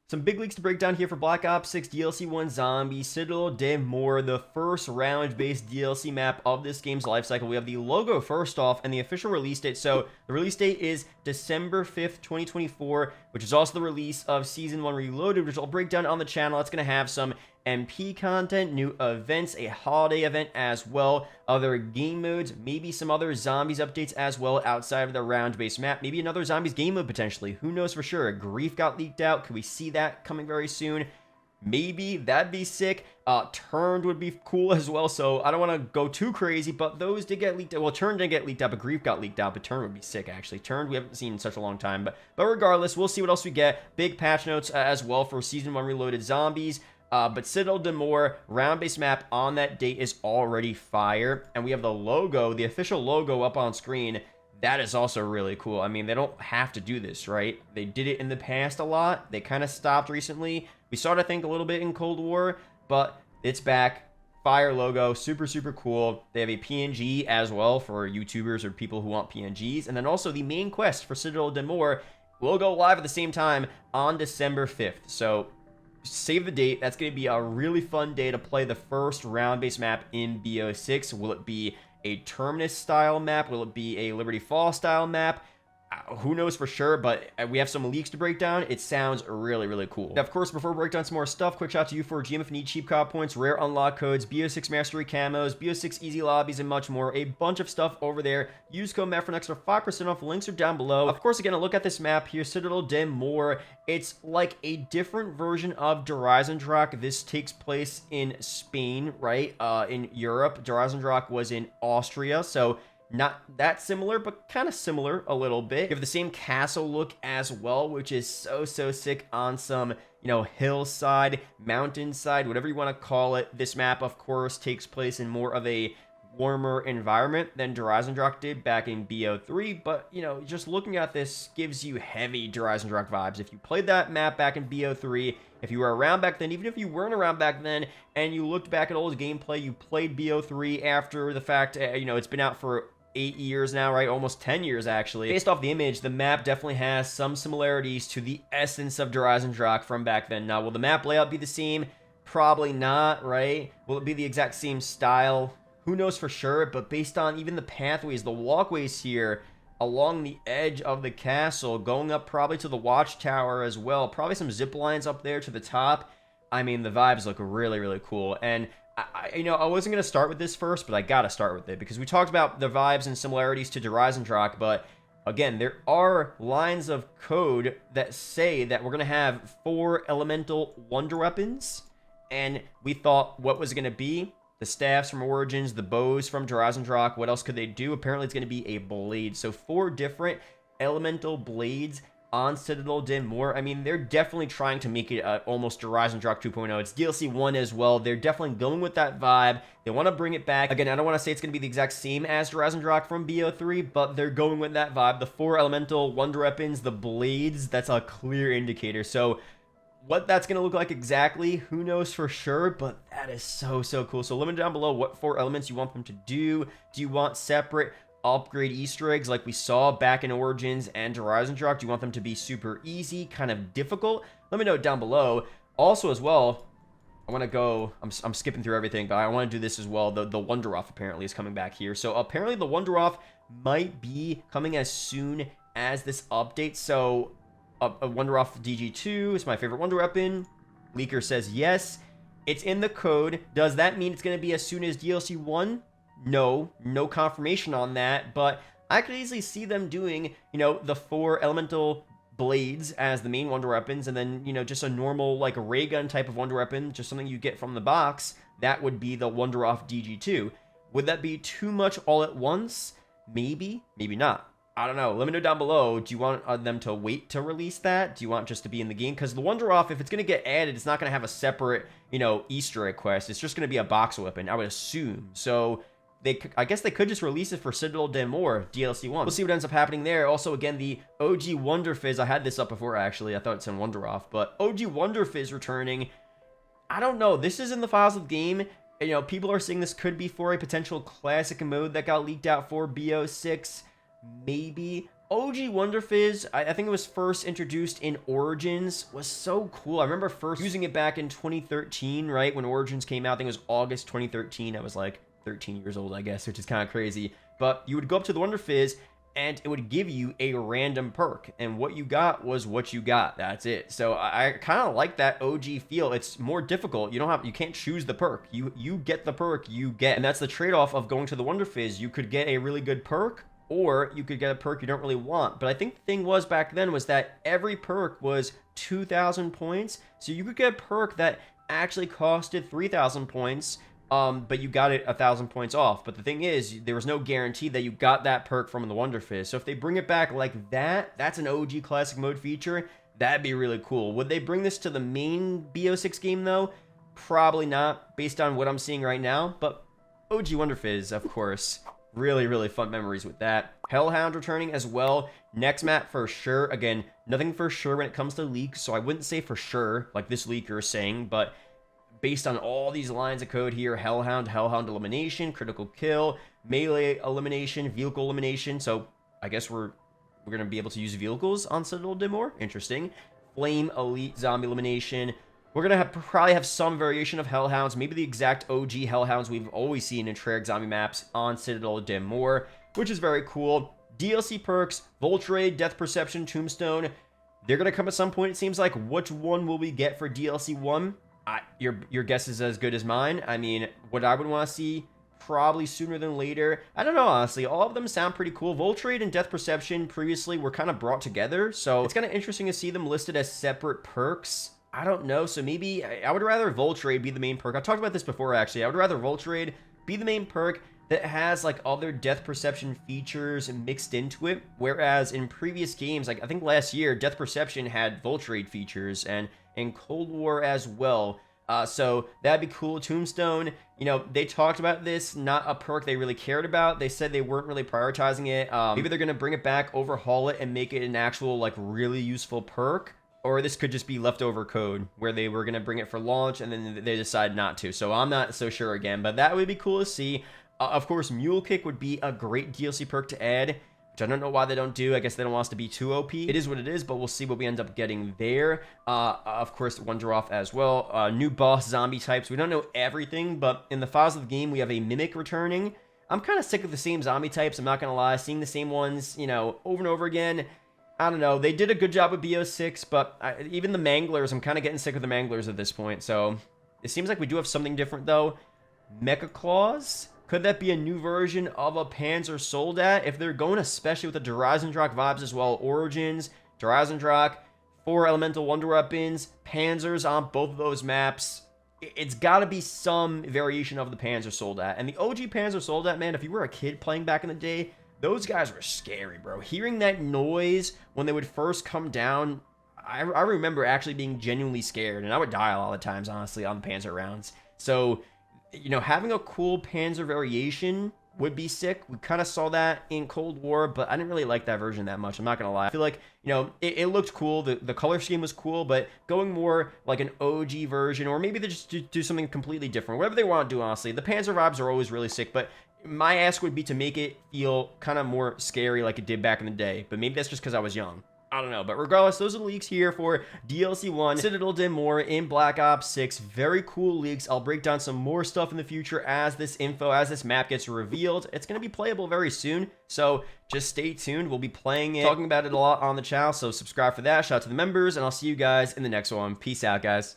Some big leaks to break down here for Black Ops 6 DLC 1 Zombie, Citadel de More, the first round-based DLC map of this game's lifecycle. We have the logo first off and the official release date. So the release date is December 5th, 2024, which is also the release of Season 1 Reloaded, which I'll break down on the channel. It's going to have some MP content, new events, a holiday event as well, other game modes, maybe some other Zombies updates as well outside of the round-based map, maybe another Zombies game mode potentially. Who knows for sure? Grief got leaked out. Could we see that coming very soon? Maybe. That'd be sick. Turned would be cool as well, so I don't want to go too crazy, but those did get leaked out. Well, Turned didn't get leaked out, but Grief got leaked out, but Turned would be sick, actually. Turned we haven't seen in such a long time, but regardless, we'll see what else we get. Big patch notes as well for Season 1 Reloaded Zombies. But Citadel de More, round-based map on that date is already fire. And we have the logo, the official logo up on screen. That is also really cool. I mean, they don't have to do this, right? They did it in the past a lot. They kind of stopped recently. We saw it, I think, a little bit in Cold War, but it's back. Fire logo, super, super cool. They have a PNG as well for YouTubers or people who want PNGs. And then also the main quest for Citadel de More will go live at the same time on December 5th. So save the date. That's going to be a really fun day to play the first round-based map in BO6. Will it be a Terminus style map? Will it be a Liberty Falls style map? Who knows for sure, but we have some leaks to break down. It sounds really, really cool. Now, of course, before we break down some more stuff, quick shout out to you for GM if you need cheap COD points, rare unlock codes, BO6 mastery camos, BO6 easy lobbies, and much more. A bunch of stuff over there. Use code MAT for an extra 5% off. Links are down below. Of course, again, a look at this map here, Citadel de More. It's like a different version of Drak. This takes place in Spain, right? In Europe. Drak was in Austria, so not that similar, but kind of similar a little bit. You have the same castle look as well, which is so sick on some, you know, hillside, mountainside, whatever you want to call it. This map, of course, takes place in more of a warmer environment than Drak did back in BO3, but, you know, just looking at this gives you heavy Drak vibes. If you played that map back in BO3, if you were around back then, even if you weren't around back then, and you looked back at old gameplay, you played BO3 after the fact, you know, it's been out for 8 years now, right? Almost 10 years, actually. Based off the image, the map definitely has some similarities to the essence of Drak from back then. Now, will the map layout be the same? Probably not, right? Will it be the exact same style? Who knows for sure, but based on even the pathways, the walkways here along the edge of the castle, going up probably to the watchtower as well, probably some zip lines up there to the top. I mean, the vibes look really, really cool. And you know, I wasn't going to start with this first, but I got to start with it because we talked about the vibes and similarities to Drak, but again, there are lines of code that say that we're going to have 4 elemental wonder weapons, and we thought what was going to be the staffs from Origins, the bows from Drak. What else could they do? Apparently, it's going to be a blade. So 4 different elemental blades on Citadel de More. I mean, they're definitely trying to make it almost Drak 2.0. It's DLC 1 as well. They're definitely going with that vibe. They want to bring it back. Again, I don't want to say it's going to be the exact same as Drak from BO3, but they're going with that vibe. The 4 elemental wonder weapons, the blades, that's a clear indicator. So what that's going to look like exactly, who knows for sure, but that is so cool. So let me know down below what 4 elements you want them to do. Do you want separate upgrade Easter eggs like we saw back in Origins and Drak? Do you want them to be super easy, kind of difficult? Let me know down below. Also as well, I want to go, I'm skipping through everything, but I want to do this as well. The Wonderoff apparently is coming back here. So apparently the Wonderoff might be coming as soon as this update. So a Wonderoff DG2 is my favorite wonder weapon. Leaker says yes. It's in the code. Does that mean it's going to be as soon as DLC 1? No confirmation on that, but I could easily see them doing, you know, the 4 elemental blades as the main wonder weapons, and then, you know, just a normal, like, ray gun type of wonder weapon, just something you get from the box. That would be the Wonderoff DG2. Would that be too much all at once? Maybe, maybe not. I don't know. Let me know down below. Do you want them to wait to release that? Do you want just to be in the game? Because the Wonderoff, if it's going to get added, it's not going to have a separate, you know, Easter egg quest. It's just going to be a box weapon, I would assume. So I guess they could just release it for Citadel de More DLC 1. We'll see what ends up happening there. Also, again, the OG Wonder Fizz. I had this up before, actually. I thought it said Wonderoff, but OG Wonder Fizz returning. I don't know. This is in the files of the game. You know, people are saying this could be for a potential classic mode that got leaked out for BO6. Maybe. OG Wonder Fizz, I think it was first introduced in Origins, was so cool. I remember first using it back in 2013, right? When Origins came out, I think it was August 2013. I was like 13 years old, I guess, which is kind of crazy. But you would go up to the Wonder Fizz, and it would give you a random perk. And what you got was what you got. That's it. So I kind of like that OG feel. It's more difficult. You can't choose the perk. You get the perk you get. And that's the trade-off of going to the Wonder Fizz. You could get a really good perk, or you could get a perk you don't really want. But I think the thing was back then was that every perk was 2,000 points. So you could get a perk that actually costed 3,000 points, but you got it 1,000 points off. But the thing is, there was no guarantee that you got that perk from the Wonder Fizz. So if they bring it back like that, that's an OG Classic Mode feature. That'd be really cool. Would they bring this to the main BO6 game, though? Probably not, based on what I'm seeing right now. But OG Wonder Fizz, of course. Really, really fun memories with that. Hellhound returning as well. Next map for sure. Again, nothing for sure when it comes to leaks, so I wouldn't say for sure, like this leaker is saying, but based on all these lines of code here, Hellhound elimination, critical kill, melee elimination, vehicle elimination. So I guess we're going to be able to use vehicles on Citadel Dimor. Interesting. Flame elite zombie elimination. We're going to probably have some variation of Hellhounds, maybe the exact OG Hellhounds we've always seen in Treyarch zombie maps on Citadel Dimor, which is very cool. DLC perks, Voltrade, Death Perception, Tombstone. They're going to come at some point, it seems like. Which one will we get for DLC 1? Your guess is as good as mine. I mean, what I would want to see, probably sooner than later. I don't know, honestly. All of them sound pretty cool. Voltrade and Death Perception previously were kind of brought together, so it's kind of interesting to see them listed as separate perks. I don't know, so maybe I would rather Voltrade be the main perk. I talked about this before, actually. I would rather Voltrade be the main perk that has like other Death Perception features mixed into it, whereas in previous games, like I think last year, Death Perception had Voltrade features, and in Cold War as well. So that'd be cool. Tombstone, you know, they talked about this, not a perk they really cared about. They said they weren't really prioritizing it. Maybe they're going to bring it back, overhaul it, and make it an actual like really useful perk. Or this could just be leftover code where they were going to bring it for launch and then they decide not to. So I'm not so sure again, but that would be cool to see. Of course, Mule Kick would be a great DLC perk to add, which I don't know why they don't do. I guess they don't want us to be too OP. It is what it is, but we'll see what we end up getting there. Of course, Wonder Off as well. New boss zombie types. We don't know everything, but in the files of the game, we have a Mimic returning. I'm kind of sick of the same zombie types, I'm not going to lie. Seeing the same ones, you know, over and over again. I don't know. They did a good job with BO6, but even the Manglers, I'm kind of getting sick of the Manglers at this point. So it seems like we do have something different, though. Mecha Claws? Could that be a new version of a Panzer Soldat? If they're going especially with the Drazendrak vibes as well. Origins, Drazendrak, 4 Elemental Wonder Weapons, Panzers on both of those maps. It's got to be some variation of the Panzer Soldat. And the OG Panzer Soldat, man, if you were a kid playing back in the day, those guys were scary, bro. Hearing that noise when they would first come down, I remember actually being genuinely scared, and I would die a lot of times, honestly, on the Panzer rounds. So, you know, having a cool Panzer variation would be sick. We kind of saw that in Cold War, but I didn't really like that version that much. I'm not going to lie. I feel like, you know, it looked cool. The color scheme was cool, but going more like an OG version, or maybe they just do something completely different. Whatever they want to do, honestly. The Panzer vibes are always really sick, but my ask would be to make it feel kind of more scary like it did back in the day. But maybe that's just because I was young. I don't know. But regardless, those are the leaks here for DLC 1, Citadel Dimor in Black Ops 6. Very cool leaks. I'll break down some more stuff in the future as this map gets revealed. It's going to be playable very soon. So just stay tuned. We'll be playing it, talking about it a lot on the channel. So subscribe for that. Shout out to the members. And I'll see you guys in the next one. Peace out, guys.